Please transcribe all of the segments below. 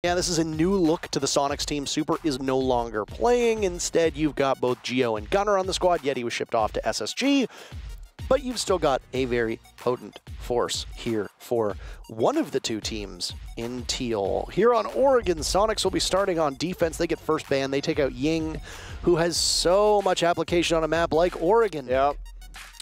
Yeah, this is a new look to the Soniqs team. Super is no longer playing. Instead, you've got both Geo and Gunner on the squad. Yeti was shipped off to SSG. But you've still got a very potent force here for one of the two teams in teal. Here on Oregon, Soniqs will be starting on defense. They get first ban. They take out Ying, who has so much application on a map like Oregon. Yep.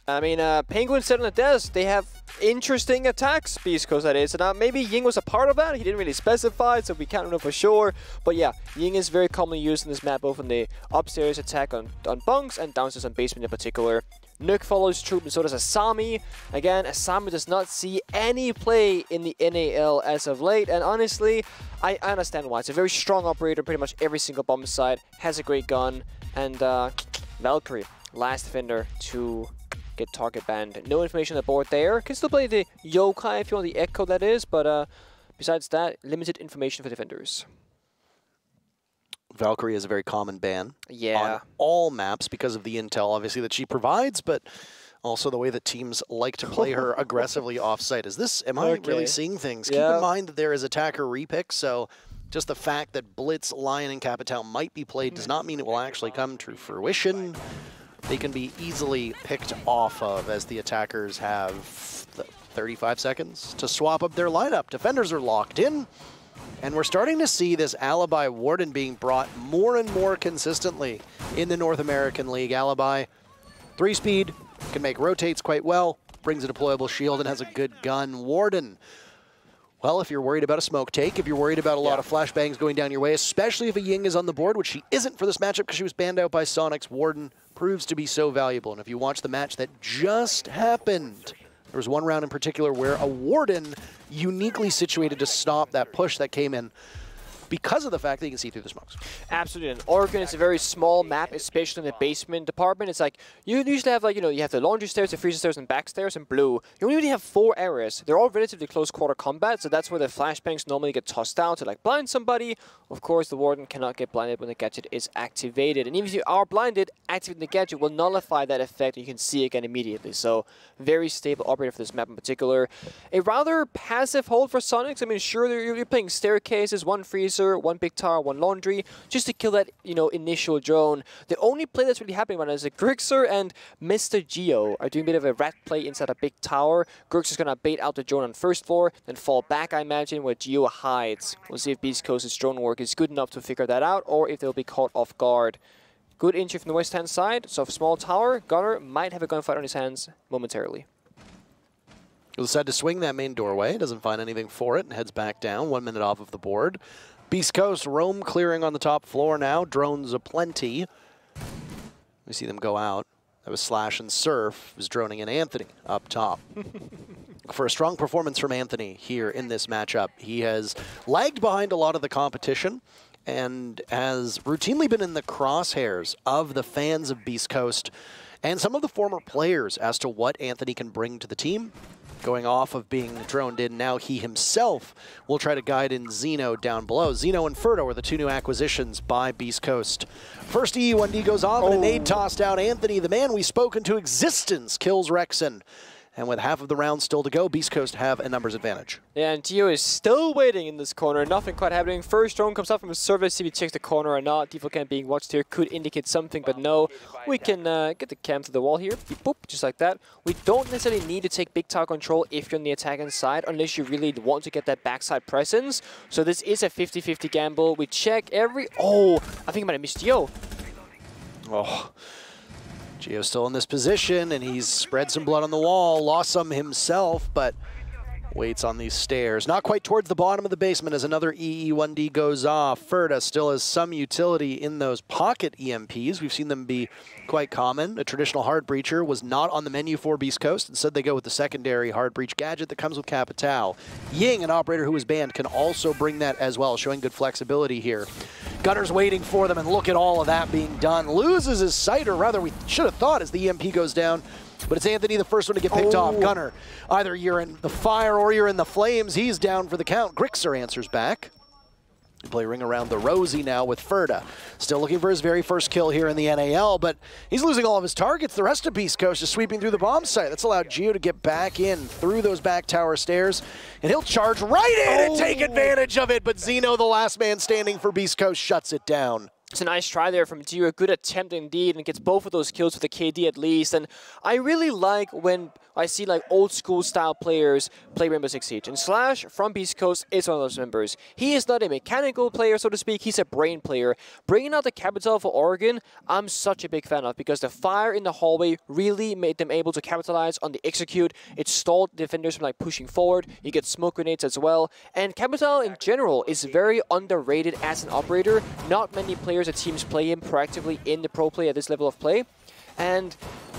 I mean, Penguin said on the desk, they have interesting attacks, beastcoast that is. And maybe Ying was a part of that. He didn't really specify, so we can't know for sure. But yeah, Ying is very commonly used in this map, both in the upstairs attack on bunks and downstairs on basement in particular. Nook follows Troop, and so does Asami. Again, Asami does not see any play in the NAL as of late, and honestly, I understand why. It's a very strong operator, pretty much every single bomb site, has a great gun, and Valkyrie, last defender to get target banned. No information on the board there. Can still play the Yokai if you want the Echo, that is, but besides that, limited information for defenders. Valkyrie is a very common ban on all maps because of the intel, obviously, that she provides, but also the way that teams like to play her aggressively off-site. Am I really seeing things? Keep in mind that there is attacker repick, so just the fact that Blitz, Lion, and Capital might be played does not mean it will actually come to fruition. They can be easily picked off of, as the attackers have 35 seconds to swap up their lineup. Defenders are locked in. And we're starting to see this Alibi Warden being brought more and more consistently in the North American League. Alibi, 3-speed, can make rotates quite well, brings a deployable shield, and has a good gun. Warden, well, if you're worried about a smoke take, if you're worried about a lot of flashbangs going down your way, especially if a Ying is on the board, which she isn't for this matchup because she was banned out by Soniqs, Warden proves to be so valuable. And if you watch the match that just happened, there was one round in particular where a Warden uniquely situated to stop that push that came in because of the fact that you can see through the smokes. Absolutely. And Oregon is a very small map, especially in the basement department. It's like, you usually have, like, you know, you have the laundry stairs, the freezer stairs, and back stairs, and blue. You only really have 4 areas. They're all relatively close quarter combat, so that's where the flashbangs normally get tossed down to, like, blind somebody. Of course, the Warden cannot get blinded when the gadget is activated. And even if you are blinded, activating the gadget will nullify that effect, and you can see again immediately. So, very stable operator for this map in particular. A rather passive hold for Soniqs. I mean, sure, you're playing staircases, 1 freezer, 1 big tower, 1 laundry, just to kill that, you know, initial drone. The only play that's really happening right now is that Grixer and Mr. Geo are doing a bit of a rat play inside a big tower. Grixer's gonna bait out the drone on first floor, then fall back, I imagine, where Geo hides. We'll see if beastcoast's drone work is good enough to figure that out, or if they'll be caught off guard. Good entry from the west-hand side, so small tower. Gunner might have a gunfight on his hands momentarily. He'll decide to swing that main doorway, doesn't find anything for it, and heads back down, 1 minute off of the board. Beast Coast, roam clearing on the top floor now. Drones aplenty. We see them go out. That was Slash and Surf. Was droning in Anthony up top. For a strong performance from Anthony here in this matchup. He has lagged behind a lot of the competition and has routinely been in the crosshairs of the fans of Beast Coast and some of the former players as to what Anthony can bring to the team. Going off of being droned in, now he himself will try to guide in Zeno down below. Zeno and Ferdo are the 2 new acquisitions by Beast Coast. First E1D goes off and a nade tossed out. Anthony, the man we spoke into existence, kills Rexen. And with half of the round still to go, Beast Coast have a numbers advantage. Yeah, and Geo is still waiting in this corner. Nothing quite happening. First drone comes up from his service. See if he checks the corner or not. Default cam being watched here could indicate something, but no. We can get the cam to the wall here. Beep, boop, just like that. We don't necessarily need to take big tower control if you're on the attacking side, unless you really want to get that backside presence. So this is a 50-50 gamble. We check every... Oh, I think I might have missed Geo. Oh. Geo's still in this position, and he's spread some blood on the wall, lost some himself, but waits on these stairs. Not quite towards the bottom of the basement as another EE1D goes off. Ferda still has some utility in those pocket EMPs. We've seen them be quite common. A traditional hard breacher was not on the menu for Beast Coast. Instead, they go with the secondary hard breach gadget that comes with Capital. Ying, an operator who was banned, can also bring that as well, showing good flexibility here. Gunner's waiting for them, and look at all of that being done. Loses his sight, or rather we should have thought as the EMP goes down. But it's Anthony, the first one to get picked off. Gunner, either you're in the fire or you're in the flames. He's down for the count. Grixer answers back. Play ring around the rosy now with Ferda. Still looking for his very first kill here in the NAL, but he's losing all of his targets. The rest of Beast Coast is sweeping through the bomb site. That's allowed Geo to get back in through those back tower stairs, and he'll charge right in and take advantage of it, but Zeno, the last man standing for Beast Coast, shuts it down. It's a nice try there from Geo, a good attempt indeed, and gets both of those kills with the KD at least. And I really like when I see like old school style players play Rainbow Six Siege. And Slash from Beast Coast is one of those members. He is not a mechanical player, so to speak, he's a brain player. Bringing out the capital for Oregon, I'm such a big fan of, because the fire in the hallway really made them able to capitalize on the execute. It stalled defenders from like pushing forward. You get smoke grenades as well. And Capital in general is very underrated as an operator. Not many players that teams play him proactively in the pro play at this level of play. And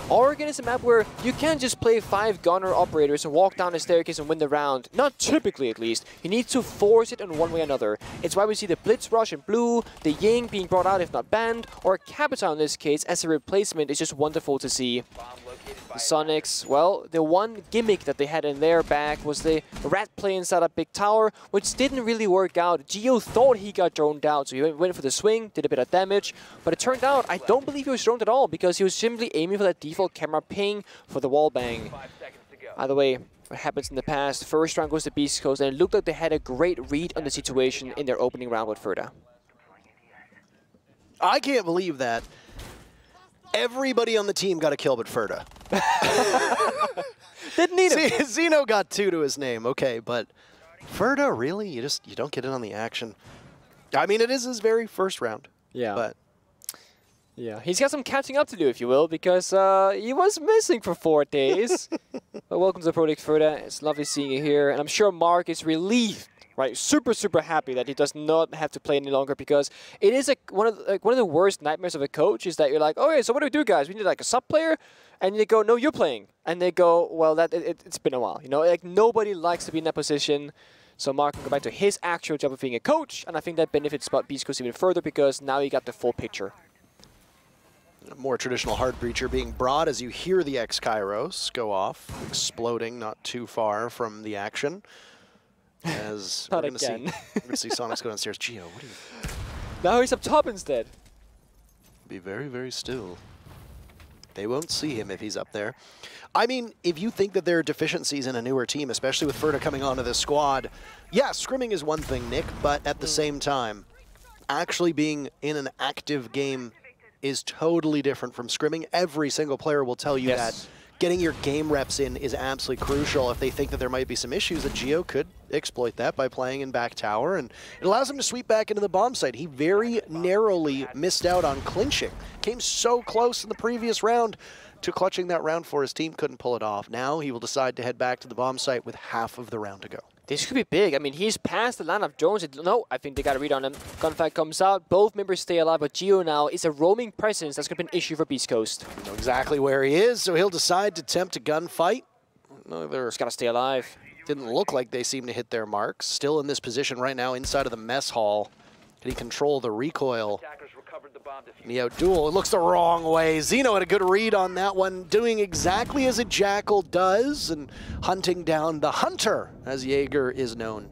Oregon is a map where you can't just play 5 gunner operators and walk down the staircase and win the round. Not typically, at least. You need to force it in one way or another. It's why we see the Blitz Rush in blue, the Ying being brought out if not banned, or Capital in this case as a replacement is just wonderful to see. The Soniqs, well, the one gimmick that they had in their bag was the rat play inside a big tower, which didn't really work out. Geo thought he got droned out, so he went for the swing, did a bit of damage, but it turned out I don't believe he was droned at all, because he was simply aiming for that default camera ping for the wall bang. Either way, what happens in the past, first round goes to Beast Coast, and it looked like they had a great read on the situation in their opening round with Ferda. I can't believe that. Everybody on the team got a kill but Ferda. Didn't need him. Zeno got 2 to his name, okay, but Ferda, really? You don't get in on the action. I mean, it is his very first round. Yeah. But yeah, he's got some catching up to do, if you will, because he was missing for 4 days. But welcome to the Pro League, Ferda. It's lovely seeing you here, and I'm sure Mark is relieved. Right, super happy that he does not have to play any longer, because it is one of the worst nightmares of a coach is that you're like, okay, so what do we do, guys? We need like a sub player, and they go, no, you're playing, and they go, well, it's been a while, you know, like nobody likes to be in that position. So Mark can go back to his actual job of being a coach, and I think that benefits Beast Coast even further, because now you got the full picture. A more traditional heart breacher being brought as you hear the X-Kairos go off, exploding not too far from the action. As we're going to see Soniqs go downstairs. Geo, what are you... Now he's up top instead. Be very, very still. They won't see him if he's up there. I mean, if you think that there are deficiencies in a newer team, especially with Ferda coming onto this squad, yeah, scrimming is one thing, Nick, but at the same time, actually being in an active game is totally different from scrimming. Every single player will tell you that. Getting your game reps in is absolutely crucial. If they think that there might be some issues, that Geo could exploit that by playing in back tower, and it allows him to sweep back into the bomb site. He very narrowly missed out on clinching. Came so close in the previous round to clutching that round for his team, couldn't pull it off. Now he will decide to head back to the bomb site with half of the round to go. This could be big. I mean, he's past the line of drones. No, I think they got a read on him. Gunfight comes out. Both members stay alive, but Geo now is a roaming presence. That's going to be an issue for Beast Coast. We know exactly where he is, so he'll decide to attempt a gunfight. No, he's got to stay alive. Didn't look like they seem to hit their marks. Still in this position right now inside of the mess hall. Can he control the recoil? And the outduel, it looks the wrong way. Zeno had a good read on that one, doing exactly as a Jackal does and hunting down the Hunter, as Jaeger is known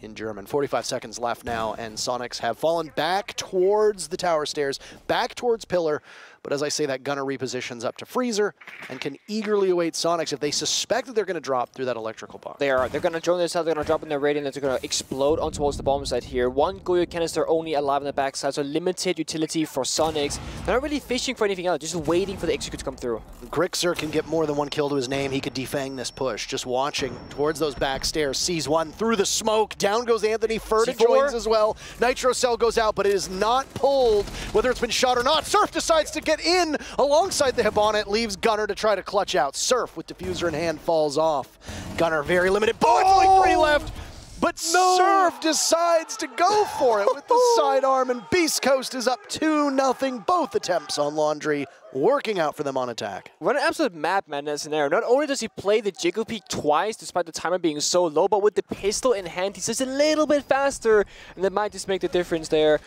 in German. 45 seconds left now, and Soniqs have fallen back towards the tower stairs, back towards Pillar. But as I say, that gunner repositions up to Freezer and can eagerly await Soniqs if they suspect that they're going to drop through that electrical box. They are. They're going to drone this out. They're going to drop in their radiant, and they're going to explode on towards the bomb site here. One Goyo canister only alive on the backside, so limited utility for Soniqs. They're not really fishing for anything else, just waiting for the execute to come through. Grixer can get more than 1 kill to his name. He could defang this push. Just watching towards those back stairs. Sees one through the smoke. Down goes Anthony. Ferda joins as well. Nitro Cell goes out, but it is not pulled, whether it's been shot or not. Surf decides to get in alongside the Hibana. It leaves Gunner to try to clutch out. Surf with diffuser in hand falls off. Gunner very limited bullets, only 3 left. But Surf decides to go for it with the sidearm, and Beast Coast is up 2-0. Both attempts on Laundry working out for them on attack. What an absolute madman in that scenario. Not only does he play the Jiggle Peak twice, despite the timer being so low, but with the pistol in hand, he's just a little bit faster, and that might just make the difference there.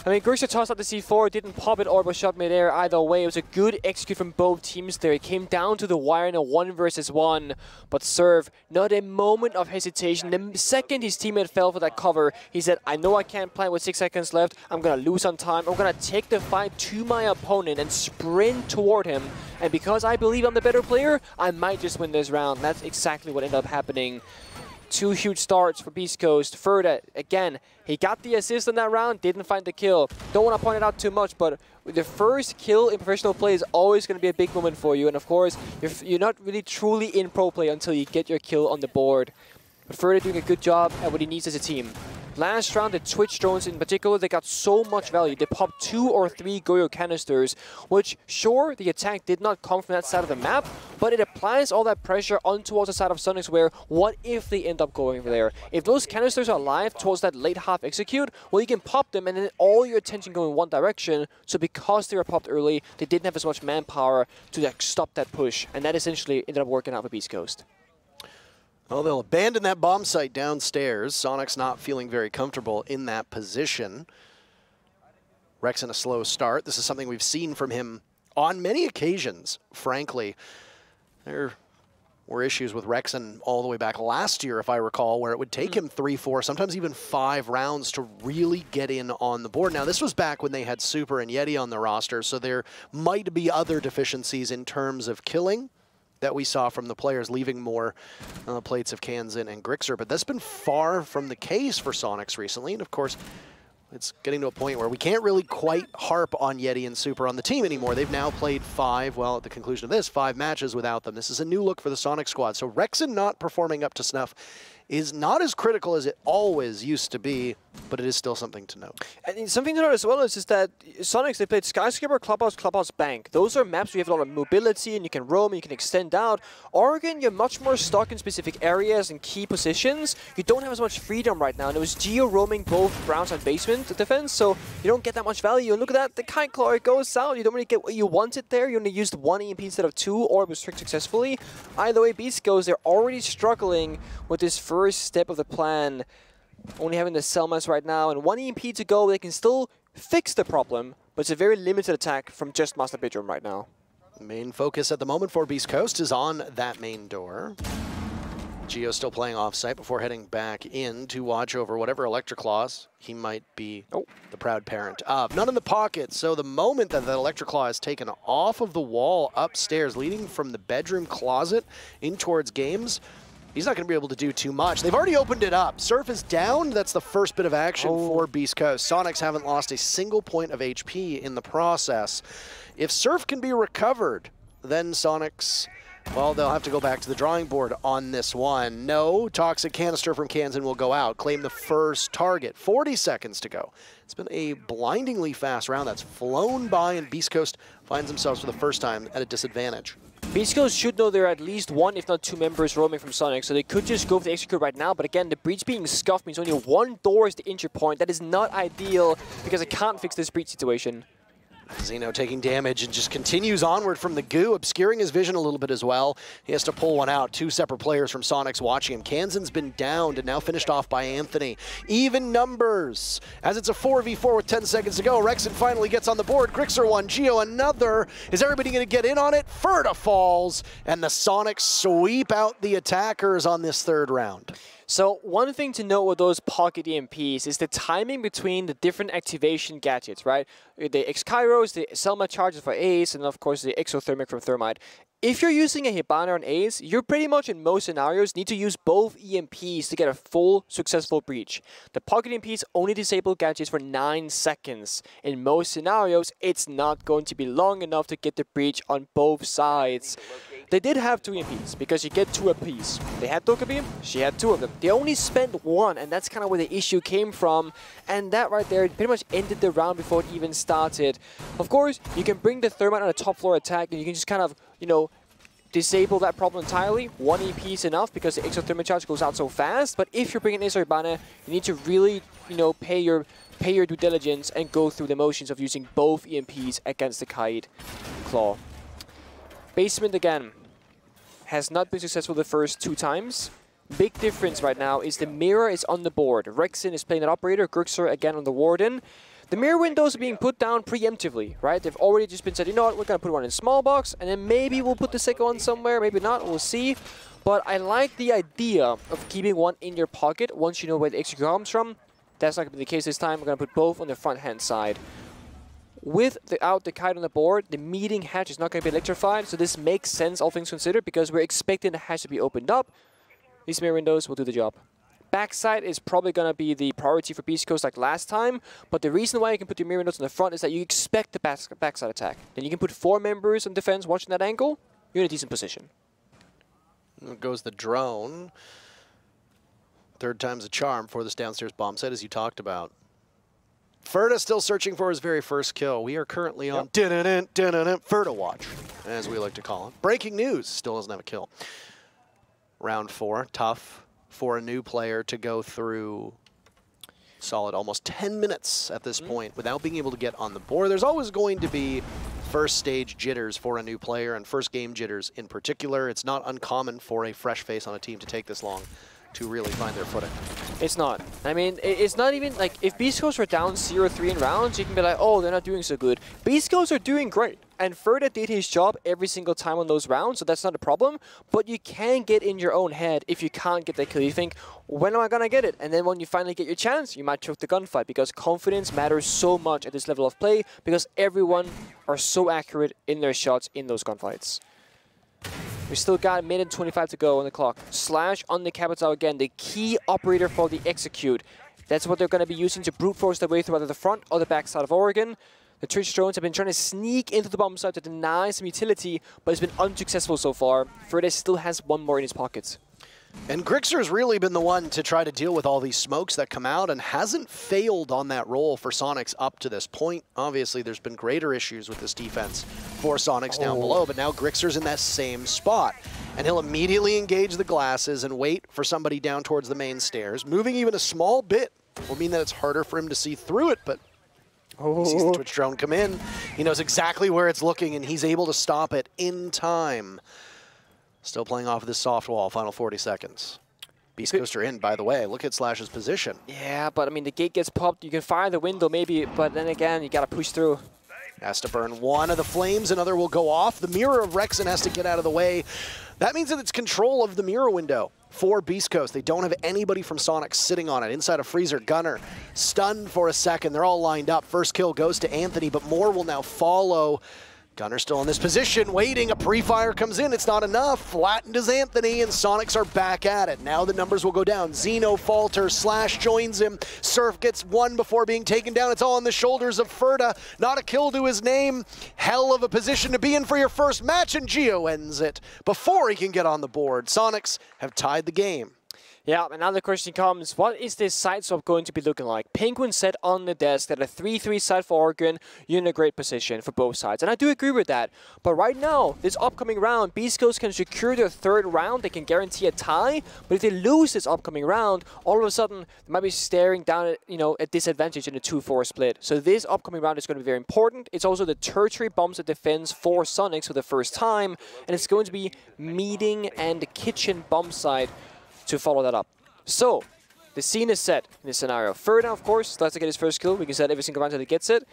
I mean, Grixer tossed out the C4, didn't pop it or was shot mid-air. Either way, it was a good execute from both teams there. It came down to the wire in a 1 versus 1. But Serve, not a moment of hesitation. The second his teammate fell for that cover, he said, I know I can't plant with 6 seconds left. I'm going to lose on time. I'm going to take the fight to my opponent and sprint toward him. And because I believe I'm the better player, I might just win this round. That's exactly what ended up happening. 2 huge starts for Beast Coast. Ferda, again, he got the assist in that round, didn't find the kill. Don't want to point it out too much, but the first kill in professional play is always going to be a big moment for you. And of course, you're not really truly in pro play until you get your kill on the board. But Ferda doing a good job at what he needs as a team. Last round, the Twitch drones in particular, they got so much value. They popped 2 or 3 Goyo canisters, which, sure, the attack did not come from that side of the map, but it applies all that pressure on towards the side of Soniqs, where what if they end up going there? If those canisters are alive towards that late half execute, well, you can pop them and then all your attention go in one direction. So because they were popped early, they didn't have as much manpower to like, stop that push, and that essentially ended up working out for Beast Coast. Well, they'll abandon that bomb site downstairs. Soniqs not feeling very comfortable in that position. Rex in a slow start. This is something we've seen from him on many occasions, frankly. There were issues with Rexen all the way back last year, if I recall, where it would take him 3, 4, sometimes even 5 rounds to really get in on the board. Now, this was back when they had Super and Yeti on the roster, so there might be other deficiencies in terms of killing that we saw from the players, leaving more on the plates of Kanzan and Grixer. But that's been far from the case for Soniqs recently. And of course, it's getting to a point where we can't really quite harp on Yeti and Super on the team anymore. They've now played 5, well, at the conclusion of this, 5 matches without them. This is a new look for the Sonic squad. So Rexen not performing up to snuff is not as critical as it always used to be, but it is still something to note. And something to note as well is just that Soniqs, they played Skyscraper, Clubhouse, Clubhouse, Bank. Those are maps where you have a lot of mobility and you can roam and you can extend out. Oregon, you're much more stuck in specific areas and key positions. You don't have as much freedom right now, and it was geo-roaming both grounds and basement defense, so you don't get that much value. And look at that, the Kite Claw, it goes out. You don't really get what you wanted there. You only used 1 EMP instead of 2, or it was tricked successfully. Either way, Beast goes, they're already struggling with this first step of the plan. Only having the Selmas right now and 1 EMP to go, they can still fix the problem, but it's a very limited attack from just Master Bedroom right now. Main focus at the moment for Beast Coast is on that main door. Geo still playing off-site before heading back in to watch over whatever Electroclaws he might be the proud parent of. None in the pocket, so the moment that the Electroclaw is taken off of the wall upstairs, leading from the bedroom closet in towards games, he's not going to be able to do too much. They've already opened it up. Surf is down. That's the first bit of action for Beast Coast. Soniqs haven't lost a single point of HP in the process. If Surf can be recovered, then Soniqs, well, they'll have to go back to the drawing board on this one. No, Toxic Canister from Kanzan will go out. Claim the first target. 40 seconds to go. It's been a blindingly fast round that's flown by, and Beast Coast finds themselves for the first time at a disadvantage. Beast Coast should know there are at least 1, if not 2 members roaming from Sonic, so they could just go for the execute right now. But again, the breach being scuffed means only 1 door is the injury point. That is not ideal because it can't fix this breach situation. Zeno taking damage and just continues onward from the goo, obscuring his vision a little bit as well. He has to pull one out. 2 separate players from Soniqs watching him. Kanzan's been downed and now finished off by Anthony. Even numbers, as it's a 4v4 with 10 seconds to go. Rexen finally gets on the board. Grixer 1, Geo another. Is everybody going to get in on it? Ferda falls, and the Soniqs sweep out the attackers on this 3rd round. So one thing to note with those pocket EMPs is the timing between the different activation gadgets, right? The X-Kairos, the Selma charges for Ace, and of course the Exothermic from Thermite. If you're using a Hibana on Ace, you're pretty much in most scenarios need to use both EMPs to get a full successful breach. The pocket EMPs only disable gadgets for 9 seconds. In most scenarios, it's not going to be long enough to get the breach on both sides. They did have 2 EMPs because you get 2 apiece. They had Dokkaebi, she had 2 of them. They only spent 1, and that's kind of where the issue came from. And that right there pretty much ended the round before it even started. Of course, you can bring the Thermite on a top floor attack, and you can just kind of, you know, disable that problem entirely. 1 EP is enough because the Exothermic charge goes out so fast. But if you're bringing Ace or Hibana, you need to really, you know, pay your due diligence and go through the motions of using both EMPs against the Kite Claw. Basement again has not been successful the first 2 times. Big difference right now is the mirror is on the board. Rexen is playing an operator, Grixer again on the Warden. The mirror windows are being put down preemptively, right? They've already just been said, you know what, we're going to put one in small box, and then maybe we'll put the second one somewhere, maybe not, we'll see. But I like the idea of keeping one in your pocket once you know where the execute comes from. That's not going to be the case this time. We're going to put both on the front-hand side. Without the kite on the board, the meeting hatch is not going to be electrified, so this makes sense, all things considered, because we're expecting the hatch to be opened up. These mirror windows will do the job. Backside is probably going to be the priority for Beast Coast like last time, but the reason why you can put your mirror windows on the front is that you expect the backside attack. Then you can put 4 members on defense watching that angle, you're in a decent position. There goes the drone. Third time's a charm for this downstairs bomb set, as you talked about. Ferda still searching for his very first kill. We are currently on Ferda watch, as we like to call it. Breaking news, still doesn't have a kill. Round 4, tough for a new player to go through solid almost 10 minutes at this point without being able to get on the board. There's always going to be first stage jitters for a new player, and first game jitters in particular. It's not uncommon for a fresh face on a team to take this long to really find their footing. It's not. I mean, it's not even like if Beast Coast were down 0-3 in rounds, you can be like, oh, they're not doing so good. Beast Coast are doing great. And Ferda did his job every single time on those rounds, so that's not a problem. But you can get in your own head if you can't get that kill. You think, when am I going to get it? And then when you finally get your chance, you might choke the gunfight, because confidence matters so much at this level of play, because everyone are so accurate in their shots in those gunfights. We still got a minute 25 to go on the clock. Slash on the Capital again, the key operator for the execute. That's what they're going to be using to brute force their way through either the front or the back side of Oregon. The Twitch drones have been trying to sneak into the bomb site to deny some utility, but it's been unsuccessful so far. Ferda still has one more in his pockets. And Grixer's really been the one to try to deal with all these smokes that come out and hasn't failed on that role for Soniqs up to this point. Obviously, there's been greater issues with this defense for Soniqs down below, but now Grixer's in that same spot. And he'll immediately engage the glasses and wait for somebody down towards the main stairs. Moving even a small bit will mean that it's harder for him to see through it, but he sees the Twitch drone come in. He knows exactly where it's looking, and he's able to stop it in time. Still playing off of this soft wall, final 40 seconds. Beast Coast are in, by the way. Look at Slash's position. Yeah, but I mean, the gate gets popped. You can fire the window maybe, but then again, you got to push through. Has to burn one of the flames, another will go off. The mirror of Rexen has to get out of the way. That means that it's control of the mirror window for Beast Coast. They don't have anybody from Soniqs sitting on it. Inside of Freezer, Gunner, stunned for a second. They're all lined up. First kill goes to Anthony, but more will now follow. Gunner still in this position, waiting. A pre-fire comes in. It's not enough. Flattened is Anthony, and Soniqs are back at it. Now the numbers will go down. Xeno falters. Slash joins him. Surf gets one before being taken down. It's all on the shoulders of Ferda. Not a kill to his name. Hell of a position to be in for your first match, and Geo ends it before he can get on the board. Soniqs have tied the game. Yeah, and now the question comes, what is this side swap going to be looking like? Penguin set on the desk at a 3-3 side for Oregon. You're in a great position for both sides, and I do agree with that. But right now, this upcoming round, Beast Coast can secure their third round. They can guarantee a tie, but if they lose this upcoming round, all of a sudden, they might be staring down at, a disadvantage in a 2-4 split. So this upcoming round is going to be very important. It's also the tertiary bombs of defense for Soniqs for the first time, and it's going to be meeting and the kitchen bomb side to follow that up. So, the scene is set in this scenario. Ferda, of course, starts to get his first kill. We can set every single round until he gets it.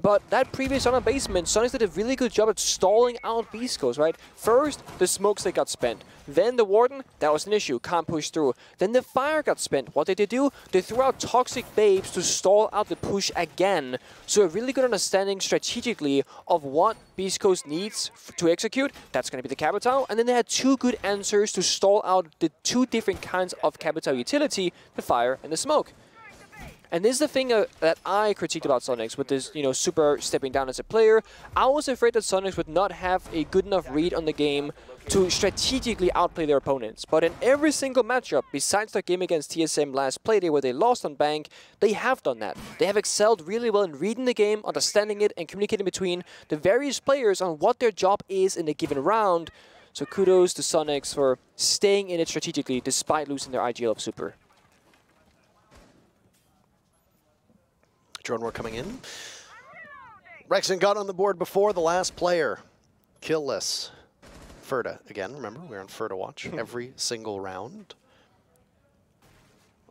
But that previous round on basement, Soniqs did a really good job at stalling out Beast Coast, right? First, the smokes that got spent. Then the Warden, that was an issue, can't push through. Then the fire got spent. What did they do? They threw out toxic babes to stall out the push again. So a really good understanding strategically of what Beast Coast needs to execute. That's going to be the Capital. And then they had two good answers to stall out the two different kinds of Capital utility, the fire and the smoke. And this is the thing that I critiqued about Soniqs with this, super stepping down as a player. I was afraid that Soniqs would not have a good enough read on the game to strategically outplay their opponents. But in every single matchup, besides their game against TSM last Playday where they lost on Bank, they have done that. They have excelled really well in reading the game, understanding it, and communicating between the various players on what their job is in a given round. So kudos to Soniqs for staying in it strategically despite losing their IGL of Super. Drone war coming in. Rexen got on the board before the last player. Killless. Ferda, again, remember, we're on Ferda watch every single round.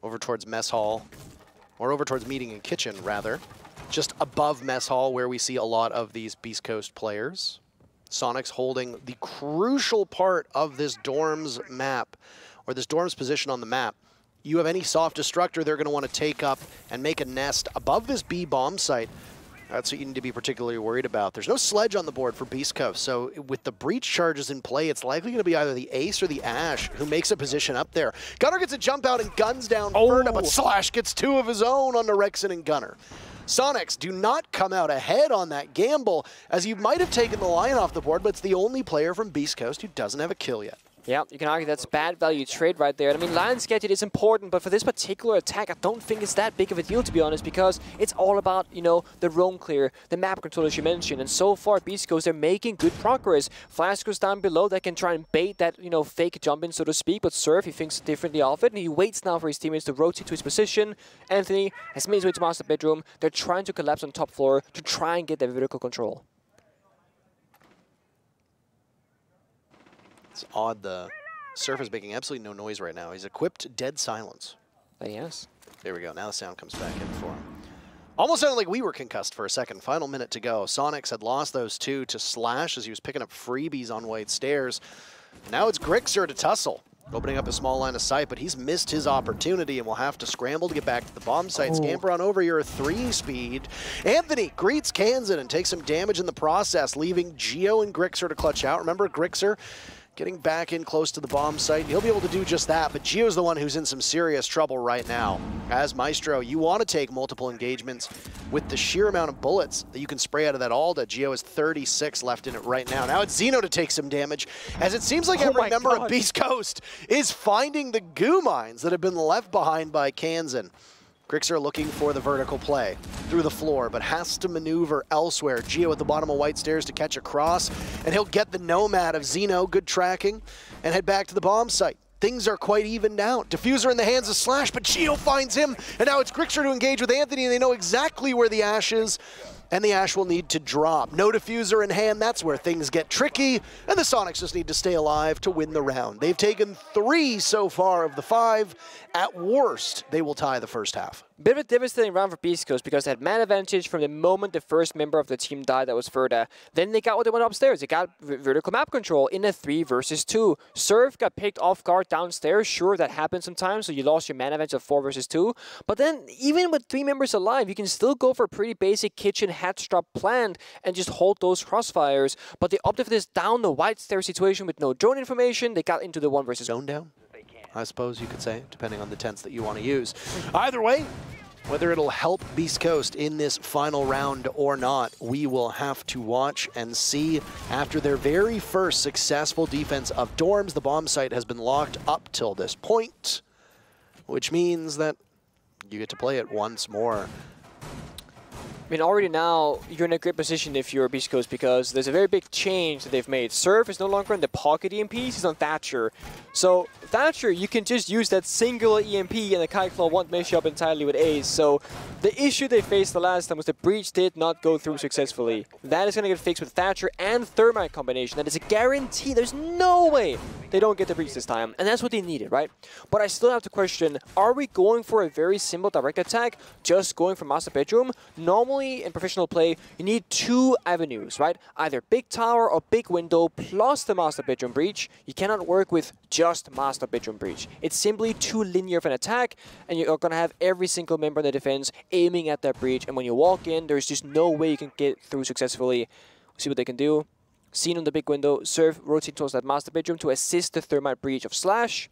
Over towards mess hall, or over towards meeting and kitchen, rather. just above Mess Hall, where we see a lot of these Beast Coast players. Soniqs holding the crucial part of this dorms map, or this dorms position on the map. You have any soft destructor they're going to want to take up and make a nest above this B bomb site. That's what you need to be particularly worried about. There's no sledge on the board for Beast Coast, so with the breach charges in play, it's likely going to be either the Ace or the Ash who makes a position up there. Gunner gets a jump out and guns down Ferda, but Slash gets 2 of his own on Rexen and Gunner. Soniqs do not come out ahead on that gamble, as you might have taken the Lion off the board, but it's the only player from Beast Coast who doesn't have a kill yet. Yeah, you can argue that's bad value trade right there. I mean, Lion's Gadget is important, but for this particular attack, I don't think it's that big of a deal, to be honest, because it's all about, you know, the roam clear, the map control, as you mentioned. And so far, Beast Coast, they're making good progress. Flash goes down below, that can try and bait that, you know, fake jump in, so to speak, but Surf, he thinks differently of it, and he waits now for his teammates to rotate to his position. Anthony has made his way to Master Bedroom. They're trying to collapse on top floor to try and get that vertical control. It's odd, the Surf is making absolutely no noise right now. He's equipped Dead Silence. Yes. There we go. Now the sound comes back in for him. Almost sounded like we were concussed for a second. Final minute to go. Soniqs had lost those 2 to Slash as he was picking up freebies on White Stairs. Now it's Grixer to tussle, opening up a small line of sight, but he's missed his opportunity and will have to scramble to get back to the bomb site. Scamper on over your 3-speed. Anthony greets Kansan and takes some damage in the process, leaving Geo and Grixer to clutch out. Remember, Grixer getting back in close to the bomb site. He'll be able to do just that, but Geo's the one who's in some serious trouble right now. As Maestro, you want to take multiple engagements with the sheer amount of bullets that you can spray out of that Alda. Geo has 36 left in it right now. Now it's Xeno to take some damage, as it seems like every member of Beast Coast is finding the goo mines that have been left behind by Kansan. Grixer looking for the vertical play through the floor, but has to maneuver elsewhere. Geo at the bottom of White Stairs to catch a cross, and he'll get the Nomad of Xeno, good tracking, and head back to the bomb site. Things are quite evened out. Diffuser in the hands of Slash, but Geo finds him, and now it's Grixer to engage with Anthony, and they know exactly where the Ash is, and the Ash will need to drop. No diffuser in hand, that's where things get tricky, and the Soniqs just need to stay alive to win the round. They've taken 3 so far of the 5. At worst, they will tie the first half. Bit of a devastating round for Beast Coast because they had man advantage from the moment the first member of the team died, that was Ferda. Then they got what they went upstairs. They got vertical map control in a 3 versus 2. Surf got picked off guard downstairs. Sure, that happens sometimes, so you lost your man advantage of 4 versus 2. But then, even with 3 members alive, you can still go for a pretty basic kitchen hatch drop planned and just hold those crossfires. But they opted for this down the White Stair situation with no drone information. They got into the 1 versus zone down, I suppose you could say, depending on the tense that you want to use. Either way, whether it'll help Beast Coast in this final round or not, we will have to watch and see. After their very first successful defense of dorms, the bomb site has been locked up till this point, which means that you get to play it once more. I mean, already now, you're in a great position if you're Beast Coast because there's a very big change that they've made. Surf is no longer in the pocket EMPs, he's on Thatcher. So, Thatcher, you can just use that single EMP and the Kite Claw won't mess you up entirely with Ace. So, the issue they faced the last time was the breach did not go through successfully. That is going to get fixed with Thatcher and Thermite combination. That is a guarantee. There's no way they don't get the breach this time. And that's what they needed, right? But I still have to question, are we going for a very simple direct attack, just going for Master Bedroom? Normally, in professional play, you need 2 avenues, right? Either big tower or big window plus the Master Bedroom breach. You cannot work with just Master Bedroom breach. It's simply too linear of an attack, and you're going to have every single member in the defense aiming at that breach. And when you walk in, there's just no way you can get through successfully. See what they can do. Seen on the big window, Surf rotating towards that Master Bedroom to assist the Thermite breach of Slash.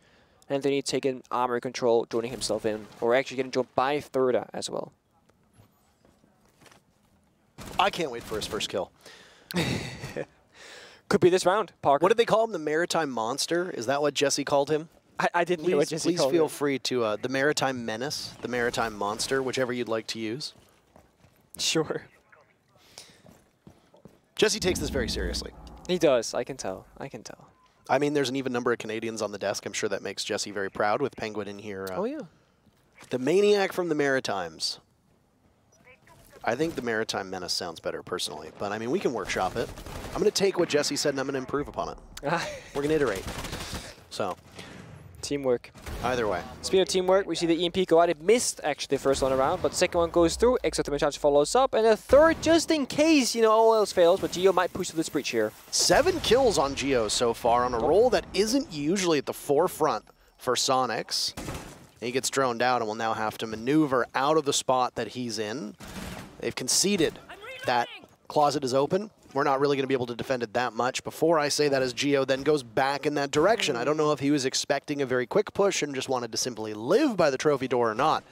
And then he taking armor control, joining himself in, or actually getting joined by Thirda as well. I can't wait for his first kill. Could be this round, Parker. What did they call him? The Maritime Monster? Is that what Jesse called him? I didn't know what Jesse called him. Please feel free to the Maritime Menace, the Maritime Monster, whichever you'd like to use. Sure. Jesse takes this very seriously. He does. I can tell. I can tell. I mean, there's an even number of Canadians on the desk. I'm sure that makes Jesse very proud with Penguin in here. Oh, yeah. The Maniac from the Maritimes. I think the Maritime Menace sounds better, personally. But, I mean, we can workshop it. I'm going to take what Jesse said, and I'm going to improve upon it. We're going to iterate. So, Teamwork. Either way. Speaking of teamwork, we see the EMP go out. It missed, actually, the first one around, but the second one goes through. XSET follows up, and a third just in case, you know, all else fails, but Geo might push to this breach here. 7 kills on Geo so far on a role that isn't usually at the forefront for Soniqs. He gets droned out and will now have to maneuver out of the spot that he's in. They've conceded that closet is open. We're not really going to be able to defend it that much. Before I say that, as Geo then goes back in that direction. I don't know if he was expecting a very quick push and just wanted to simply live by the trophy door or not.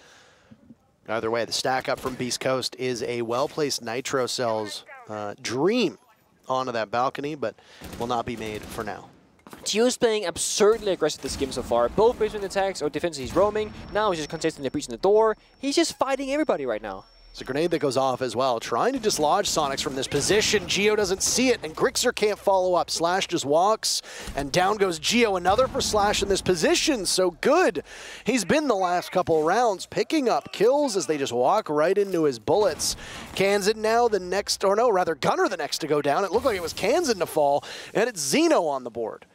Either way, the stack up from Beast Coast is a well-placed Nitro Cells dream onto that balcony, but will not be made for now. Geo's playing absurdly aggressive this game so far. Both basement attacks or defense, he's roaming. Now he's just contesting the breach in the door. He's just fighting everybody right now. It's a grenade that goes off as well, trying to dislodge Soniqs from this position. Geo doesn't see it, and Grixer can't follow up. Slash just walks, and down goes Geo. Another for Slash in this position, so good. He's been the last couple rounds picking up kills as they just walk right into his bullets. Kansan now the next, or no, rather Gunnar the next to go down. It looked like it was Kansan to fall, and it's Zeno on the board.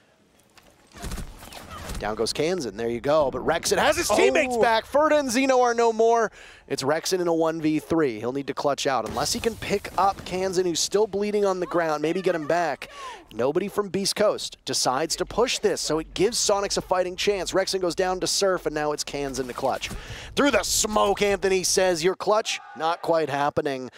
Down goes Kansan, there you go. But Rexon has his teammates back. Ferda and Zeno are no more. It's Rexon in a 1v3. He'll need to clutch out. Unless he can pick up Kansan, who's still bleeding on the ground, maybe get him back. Nobody from Beast Coast decides to push this, so it gives Soniqs a fighting chance. Rexon goes down to Surf, and now it's Kansan to clutch. Through the smoke, Anthony says, your clutch, not quite happening.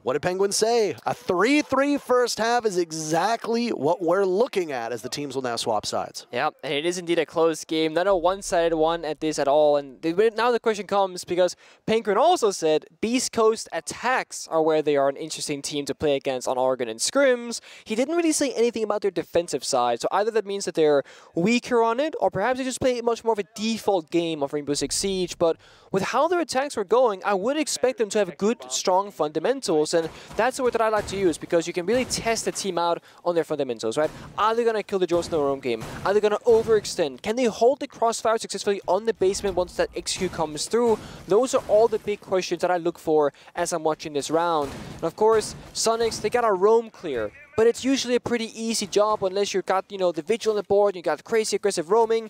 What did Penguin say? A 3-3 first half is exactly what we're looking at as the teams will now swap sides. Yeah, and it is indeed a close game. Not a one-sided one at this at all. And now the question comes because Penguin also said Beast Coast attacks are where they are an interesting team to play against on Oregon and scrims. He didn't really say anything about their defensive side. So either that means that they're weaker on it, or perhaps they just play much more of a default game of Rainbow Six Siege. But with how their attacks were going, I would expect them to have good, strong fundamentals. And that's the word that I like to use because you can really test the team out on their fundamentals, right? Are they going to kill the drones in their own game? Are they going to overextend? Can they hold the crossfire successfully on the basement once that XQ comes through? Those are all the big questions that I look for as I'm watching this round. And of course, Soniqs, they got a roam clear. But it's usually a pretty easy job unless you've got, you know, the vigil on the board, you got crazy aggressive roaming.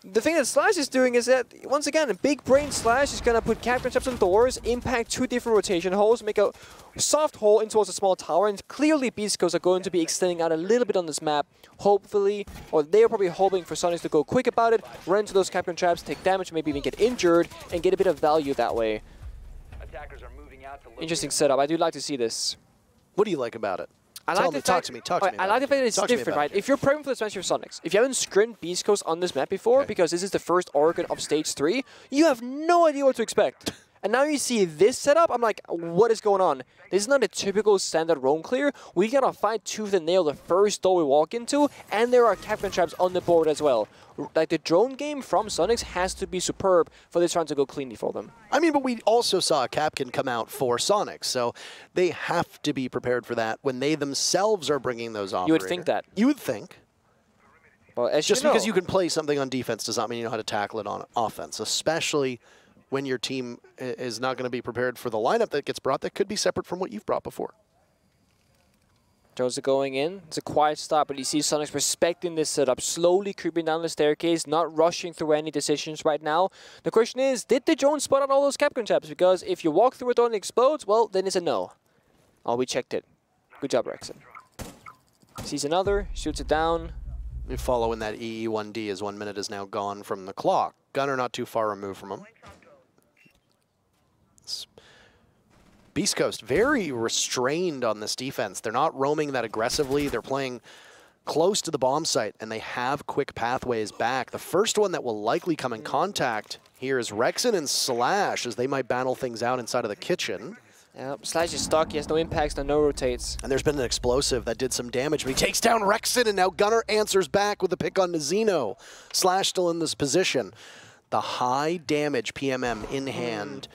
The thing that Slash is doing is that, once again, a big brain Slash is going to put captain traps on doors, impact 2 different rotation holes, make a soft hole in towards a small tower, and clearly Beast Coast are going to be extending out a little bit on this map, hopefully, or they're probably hoping for Soniqs to go quick about it, run into those captain traps, take damage, maybe even get injured, and get a bit of value that way. Interesting setup. I do like to see this. What do you like about it? I like the fact that it's different, right? If you're prepping for the match for Soniqs, if you haven't scrimmed Beast Coast on this map before, because this is the first Oregon of Stage 3, you have no idea what to expect. And now you see this setup, I'm like, what is going on? This is not a typical standard roam clear. We gotta fight tooth and nail the first door we walk into, and there are captain traps on the board as well. Like, the drone game from Soniqs has to be superb for this round to go cleanly for them. I mean, but we also saw a Capkin come out for Soniqs, so they have to be prepared for that when they themselves are bringing those operators. You would think that. You would think. Well, as just because you can play something on defense does not mean you know how to tackle it on offense, especially when your team is not going to be prepared for the lineup that gets brought that could be separate from what you've brought before. Drones are going in. It's a quiet stop, but you see Soniqs respecting this setup, slowly creeping down the staircase, not rushing through any decisions right now. The question is, did the drone spot out all those captain traps? Because if you walk through it and it explodes, well, then it's a no. Oh, we checked it. Good job, Rexon. Sees another, shoots it down. We follow in that EE1D as 1 minute is now gone from the clock. Gunnar not too far removed from him. Beast Coast very restrained on this defense. They're not roaming that aggressively. They're playing close to the bomb site, and they have quick pathways back. The first one that will likely come in contact here is Rexon and Slash, as they might battle things out inside of the kitchen. Yep, Slash is stuck. He has no impacts, no rotates. And there's been an explosive that did some damage, but he takes down Rexon, and now Gunnar answers back with a pick on Zeno. Slash still in this position. The high damage PMM in hand.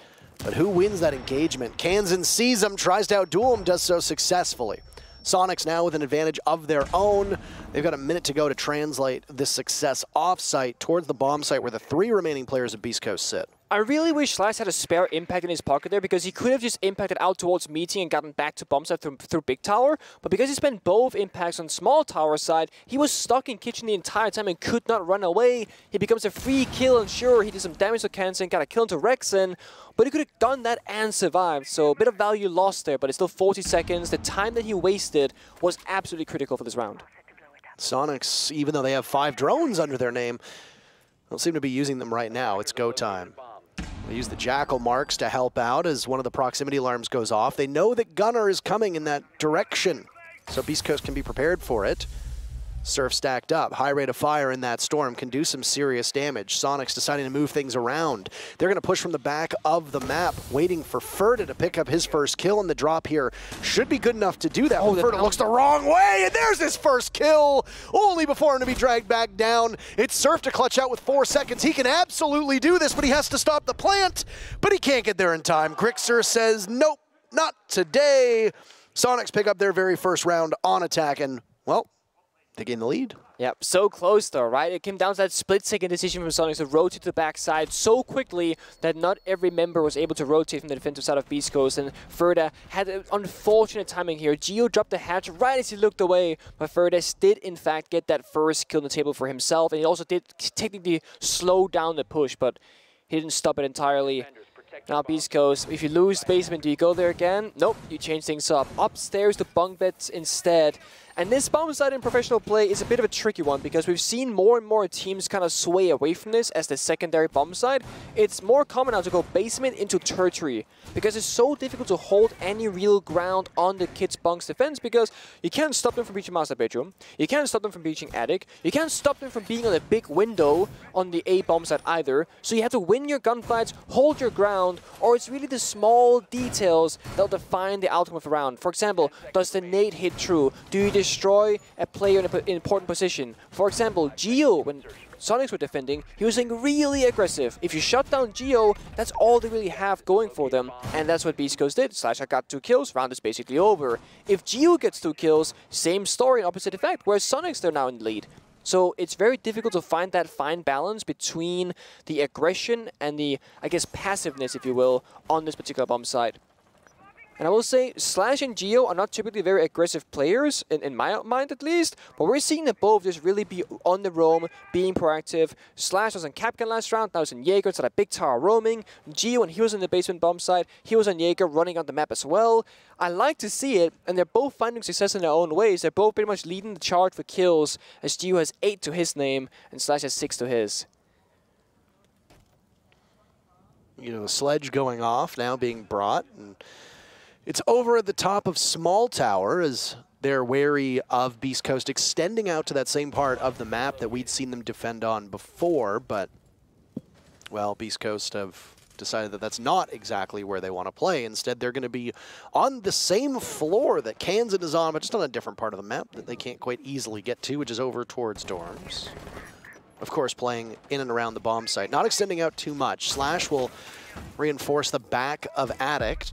But who wins that engagement? Kansan sees him, tries to outduel him, does so successfully. Soniqs now with an advantage of their own. They've got a minute to go to translate this success off-site towards the bomb site where the 3 remaining players of Beast Coast sit. I really wish Slash had a spare impact in his pocket there, because he could have just impacted out towards meeting and gotten back to bomb site through big tower. But because he spent both impacts on small tower side, he was stuck in kitchen the entire time and could not run away. He becomes a free kill, and sure, he did some damage to Kansen, got a kill into Rexen, but he could have done that and survived. So a bit of value lost there, but it's still 40 seconds. The time that he wasted was absolutely critical for this round. Soniqs, even though they have 5 drones under their name, don't seem to be using them right now. It's go time. They use the Jackal marks to help out as one of the proximity alarms goes off. They know that Gunnar is coming in that direction, so Beast Coast can be prepared for it. Surf stacked up, high rate of fire in that storm, can do some serious damage. Soniqs deciding to move things around. They're going to push from the back of the map, waiting for Ferda to pick up his first kill, and the drop here should be good enough to do that. Oh, Ferda looks the wrong way, and there's his first kill, only before him to be dragged back down. It's Surf to clutch out with 4 seconds. He can absolutely do this, but he has to stop the plant, but he can't get there in time. Grixer says, nope, not today. Soniqs pick up their very first round on attack, and, well, they gain the lead. Yep, so close though, right? It came down to that split-second decision from Soniqs to rotate to the backside so quickly that not every member was able to rotate from the defensive side of Beast Coast, and Ferda had an unfortunate timing here. Geo dropped the hatch right as he looked away, but Ferda did in fact get that first kill on the table for himself, and he also did technically slow down the push, but he didn't stop it entirely. Now Beast Coast, if you lose basement, do you go there again? Nope, you change things up. Upstairs to bunk beds instead. And this bomb site in professional play is a bit of a tricky one, because we've seen more and more teams kind of sway away from this as the secondary bomb site. It's more common now to go basement into tertiary, because it's so difficult to hold any real ground on the kids' bunk's defense, because you can't stop them from reaching master bedroom, you can't stop them from reaching attic, you can't stop them from being on a big window on the A bomb site either. So you have to win your gunfights, hold your ground, or it's really the small details that'll define the outcome of the round. For example, does the nade hit true? Do you destroy a player in an important position? For example, Geo, when Soniqs were defending, he was being really aggressive. If you shut down Geo, that's all they really have going for them, and that's what Beast Coast did. Slasher got 2 kills, round is basically over. If Geo gets 2 kills, same story, opposite effect, whereas Soniqs, they're now in the lead. So it's very difficult to find that fine balance between the aggression and the, I guess, passiveness, if you will, on this particular bomb site. And I will say, Slash and Geo are not typically very aggressive players, in my mind at least, but we're seeing them both just really be on the roam, being proactive. Slash was on Capcan last round, now he's in Jaeger, it's at a big tower roaming. Geo, when he was in the basement bomb site, he was on Jaeger running on the map as well. I like to see it, and they're both finding success in their own ways. They're both pretty much leading the charge for kills, as Geo has 8 to his name, and Slash has 6 to his. You know, the sledge going off, now being brought, and it's over at the top of Small Tower as they're wary of Beast Coast extending out to that same part of the map that we'd seen them defend on before, but, well, Beast Coast have decided that that's not exactly where they want to play. Instead, they're going to be on the same floor that Kansen is on, but just on a different part of the map that they can't quite easily get to, which is over towards dorms. Of course, playing in and around the bomb site, not extending out too much. Slash will reinforce the back of Attic,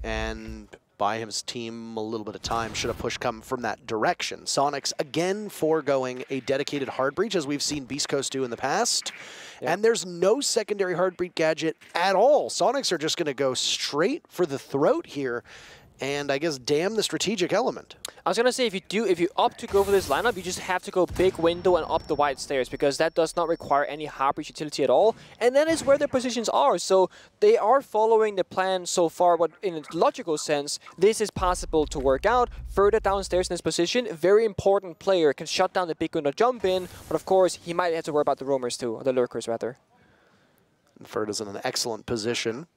and buy his team a little bit of time should a push come from that direction. Soniqs again foregoing a dedicated hard breach, as we've seen Beast Coast do in the past. Yep. And there's no secondary hard breach gadget at all. Soniqs are just going to go straight for the throat here, and I guess damn the strategic element. I was going to say, if you opt to go for this lineup, you just have to go big window and up the wide stairs, because that does not require any hard breach utility at all. And that is where their positions are. So they are following the plan so far, but in a logical sense, this is possible to work out. Further downstairs in this position, very important player, can shut down the big window jump in, but of course, he might have to worry about the roamers too, or the lurkers rather. Ferda's in an excellent position.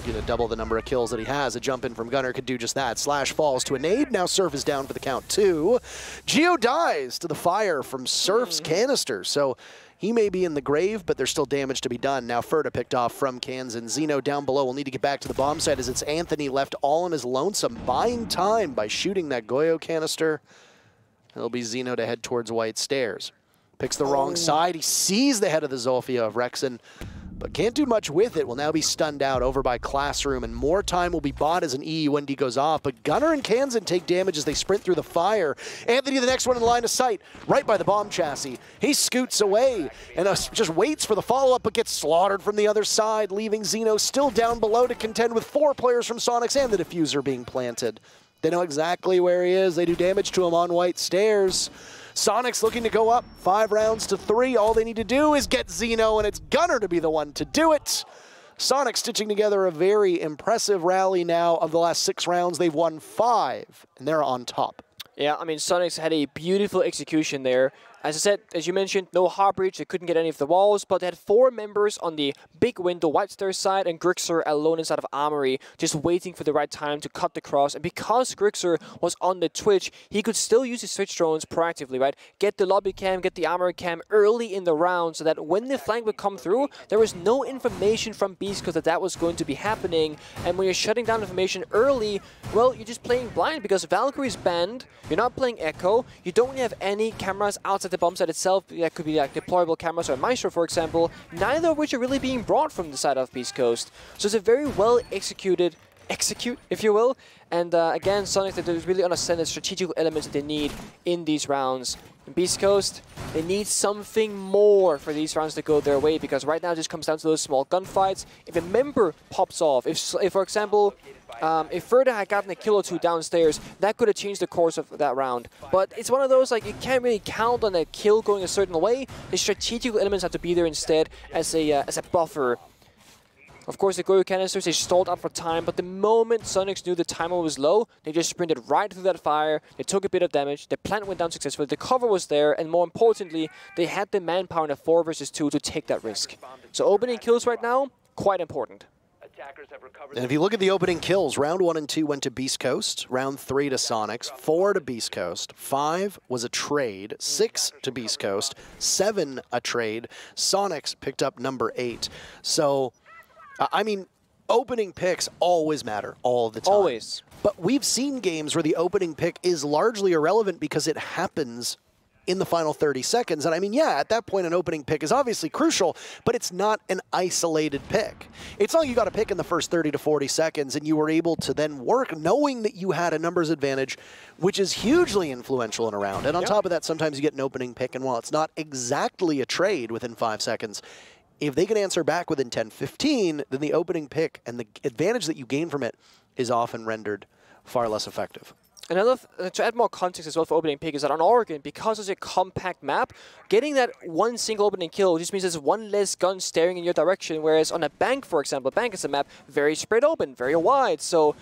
Gonna double the number of kills that he has. A jump in from Gunnar could do just that. Slash falls to a nade. Now Surf is down for the count 2. Geo dies to the fire from Surf's canister. So he may be in the grave, but there's still damage to be done. Now Ferda picked off from Kansen. Zeno down below will need to get back to the bomb site, as it's Anthony left all on his lonesome, buying time by shooting that Goyo canister. It'll be Zeno to head towards White Stairs. Picks the wrong side. He sees the head of the Zolfia of Rexen. but can't do much with it. Will now be stunned out over by Classroom, and more time will be bought as an EUND goes off. But Gunnar and Kansan take damage as they sprint through the fire. Anthony, the next one in line of sight, right by the bomb chassis. He scoots away and just waits for the follow-up, but gets slaughtered from the other side, leaving Xeno still down below to contend with 4 players from Soniqs and the diffuser being planted. They know exactly where he is. They do damage to him on white stairs. Soniqs looking to go up 5 rounds to 3. All they need to do is get Xeno, and it's Gunnar to be the one to do it. Soniqs stitching together a very impressive rally now. Of the last 6 rounds, they've won 5, and they're on top. Yeah, I mean, Soniqs had a beautiful execution there. As I said, as you mentioned, no hard breach, they couldn't get any of the walls, but they had 4 members on the big window white stairs side, and Grixer alone inside of Armory, just waiting for the right time to cut the cross. And because Grixer was on the Twitch, he could still use his Twitch drones proactively, right? Get the lobby cam, get the Armory cam early in the round, so that when the flank would come through, there was no information from beastcoast that that was going to be happening. And when you're shutting down information early, well, you're just playing blind, because Valkyrie's banned, you're not playing Echo, you don't have any cameras outside the bomb site itself. That could be like deployable cameras or Maestro, for example, neither of which are really being brought from the side of beastcoast. So it's a very well execute, if you will. And again, Soniqs, they're really understand the strategic elements that they need in these rounds. In beastcoast, they need something more for these rounds to go their way, because right now it just comes down to those small gunfights. If a member pops off, if for example, if Ferda had gotten a kill or 2 downstairs, that could have changed the course of that round. But it's one of those, like, you can't really count on a kill going a certain way. The strategic elements have to be there instead as a buffer. Of course, the Goyo canisters, they stalled up for time, but the moment Soniqs knew the timer was low, they just sprinted right through that fire, they took a bit of damage, the plant went down successfully, the cover was there, and more importantly, they had the manpower in a 4 versus 2 to take that risk. So opening kills right now, quite important. And if you look at the opening kills, round 1 and 2 went to beastcoast, round 3 to Soniqs, 4 to beastcoast, 5 was a trade, 6 to beastcoast, 7 a trade. Soniqs picked up number 8. So, I mean, opening picks always matter all the time. Always. But we've seen games where the opening pick is largely irrelevant because it happens in the final 30 seconds. And I mean, yeah, at that point, an opening pick is obviously crucial, but it's not an isolated pick. It's not like you got a pick in the first 30 to 40 seconds and you were able to then work knowing that you had a numbers advantage, which is hugely influential in a round. And on top of that, sometimes you get an opening pick, and while it's not exactly a trade within 5 seconds, if they can answer back within 10, 15, then the opening pick and the advantage that you gain from it is often rendered far less effective. Another, to add more context as well for opening pick, is that on Oregon, because it's a compact map, getting that one single opening kill just means there's one less gun staring in your direction, whereas on a bank, for example, bank is a map very spread open, very wide, so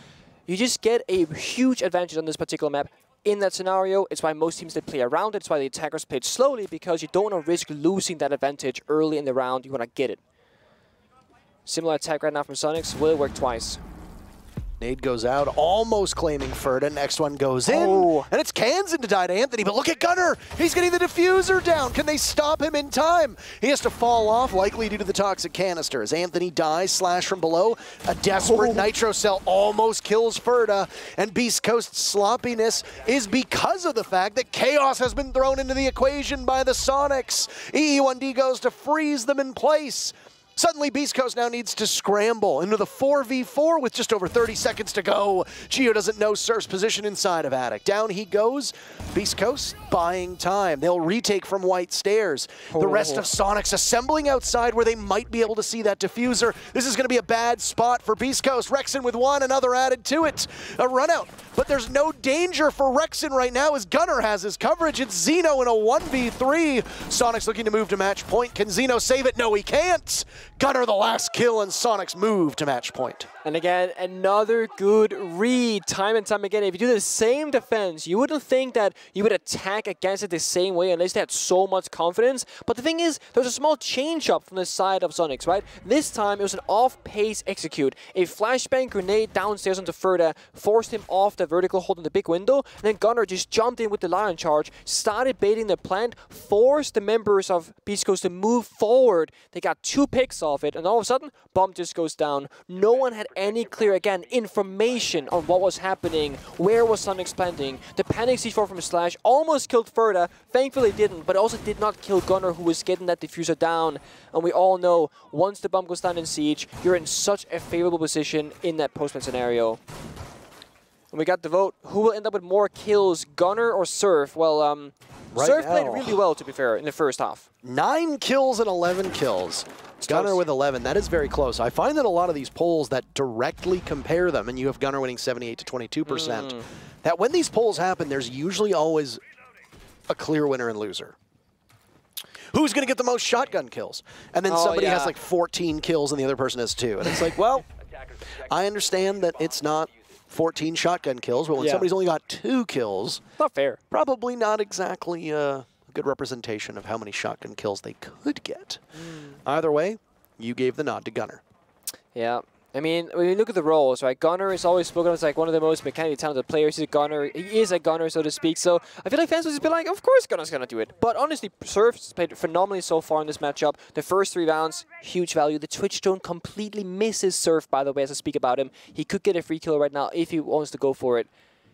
you just get a huge advantage on this particular map. In that scenario, it's why most teams, they play around it. It's why the attackers played slowly, because you don't want to risk losing that advantage early in the round. You want to get it. Similar attack right now from Soniqs. Will work twice. Nade goes out, almost claiming Ferda. Next one goes in, and it's Kansan to die to Anthony. But look at Gunnar. He's getting the diffuser down. Can they stop him in time? He has to fall off, likely due to the toxic canister. As Anthony dies, slash from below. A desperate nitro cell almost kills Ferda. And Beast Coast's sloppiness is because of the fact that chaos has been thrown into the equation by the Soniqs. EE1D goes to freeze them in place. Suddenly, Beast Coast now needs to scramble into the 4v4 with just over 30 seconds to go. Gio doesn't know Surf's position inside of Attic. Down he goes. Beast Coast buying time. They'll retake from white stairs. The rest of Soniqs assembling outside where they might be able to see that diffuser. This is going to be a bad spot for Beast Coast. Rexon with one, another added to it. A run out. But there's no danger for Rexon right now as Gunnar has his coverage. It's Xeno in a 1v3. Soniqs looking to move to match point. Can Xeno save it? No, he can't. Gunnar the last kill, and Soniqs move to match point. And again, another good read. Time and time again, if you do the same defense, you wouldn't think that you would attack against it the same way unless they had so much confidence. But the thing is, there's a small change-up from the side of Soniqs, right? This time, it was an off-pace execute. A flashbang grenade downstairs onto Ferda forced him off the vertical hold in the big window, and then Gunnar just jumped in with the Lion Charge, started baiting the plant, forced the members of Beast Coast to move forward. They got 2 picks off it, and all of a sudden, bomb just goes down. No one had any clear, again, information on what was happening, where was Soniqs planting. The panic C4 from Slash almost killed Ferda, thankfully didn't, but also did not kill Gunnar, who was getting that diffuser down. And we all know, once the bomb goes down in Siege, you're in such a favorable position in that postman scenario. And we got the vote. Who will end up with more kills, Gunnar or Surf? Well, Surf played really well, to be fair, in the first half. 9 kills and 11 kills. Gunnar with 11. That is very close. I find that a lot of these polls that directly compare them, and you have Gunnar winning 78 to 22%, that when these polls happen, there's usually always a clear winner and loser. Who's going to get the most shotgun kills? And then somebody has like 14 kills and the other person has 2. And it's like, well, I understand that it's not 14 shotgun kills, but when somebody's only got 2 kills, not fair. Probably not exactly a good representation of how many shotgun kills they could get. Either way, you gave the nod to Gunnar. Yeah. I mean, when you look at the roles, right, Gunnar is always spoken of as like one of the most mechanically talented players. He is a gunner, so to speak. So I feel like fans would just be like, of course Gunnar's going to do it. But honestly, Surf's played phenomenally so far in this matchup. The first 3 rounds, huge value. The Twitch drone completely misses Surf, by the way, as I speak about him. He could get a free kill right now if he wants to go for it.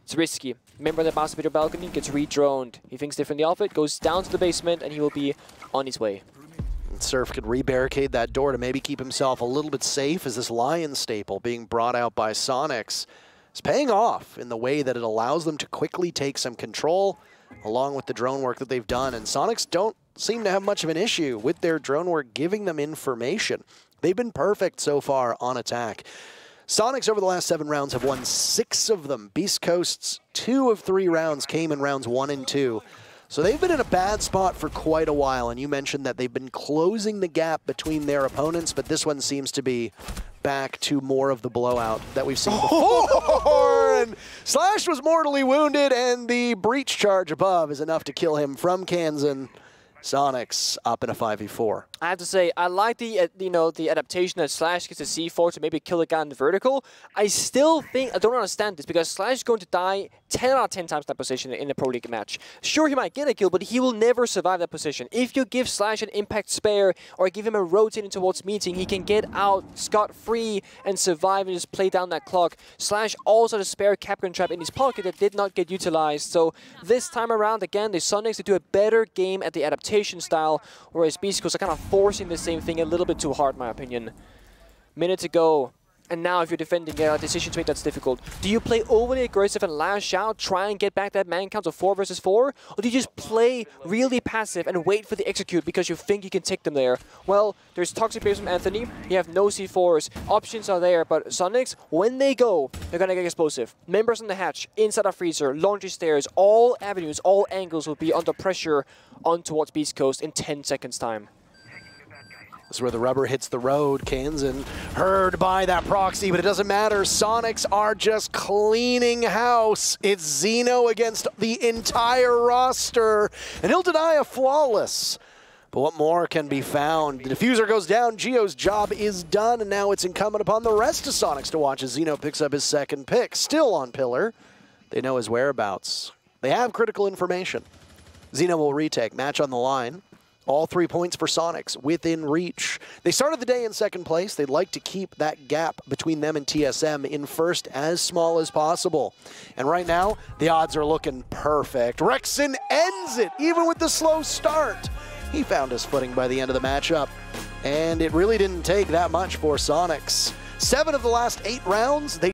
It's risky. Remember the Master Peter balcony gets re-droned. He thinks differently of it, goes down to the basement, and he will be on his way. Surf could re-barricade that door to maybe keep himself a little bit safe as this Lion staple being brought out by Soniqs is paying off in the way that it allows them to quickly take some control along with the drone work that they've done. And Soniqs don't seem to have much of an issue with their drone work giving them information. They've been perfect so far on attack. Soniqs over the last 7 rounds have won 6 of them. Beast Coast's 2 of 3 rounds came in rounds 1 and 2. So they've been in a bad spot for quite a while, and you mentioned that they've been closing the gap between their opponents, but this one seems to be back to more of the blowout that we've seen before. And Slash was mortally wounded, and the breach charge above is enough to kill him from Kansan. Soniqs up in a 5v4. I have to say, I like the the adaptation that Slash gets a C4 to maybe kill a guy in the vertical. I still think, I don't understand this, because Slash is going to die 10 out of 10 times that position in a Pro League match. Sure, he might get a kill, but he will never survive that position. If you give Slash an impact spare, or give him a rotating towards meeting, he can get out scot-free and survive and just play down that clock. Slash also has a spare Capgun trap in his pocket that did not get utilized. So this time around, again, the Soniqs to do a better game at the adaptation style, whereas Beast Coast are kind of forcing the same thing a little bit too hard, in my opinion. Minute to go. And now if you're defending a decision to make that's difficult. Do you play overly aggressive and lash out, try and get back that man count of 4 versus 4? Or do you just play really passive and wait for the execute because you think you can take them there? Well, there's Toxic Base from Anthony. You have no C4s. Options are there, but Soniqs, when they go, they're going to get explosive. Members on the hatch, inside a freezer, laundry stairs, all avenues, all angles will be under pressure on towards Beast Coast in 10 seconds time. This is where the rubber hits the road. Kansan heard by that proxy, but it doesn't matter. Soniqs are just cleaning house. It's Zeno against the entire roster, and he'll deny a flawless. But what more can be found? The diffuser goes down, Gio's job is done, and now it's incumbent upon the rest of Soniqs to watch as Zeno picks up his 2nd pick. Still on Pillar. They know his whereabouts. They have critical information. Zeno will retake, match on the line. All 3 points for Soniqs within reach. They started the day in 2nd place. They'd like to keep that gap between them and TSM in 1st as small as possible. And right now, the odds are looking perfect. Rexon ends it, even with the slow start. He found his footing by the end of the matchup. And it really didn't take that much for Soniqs. 7 of the last 8 rounds, they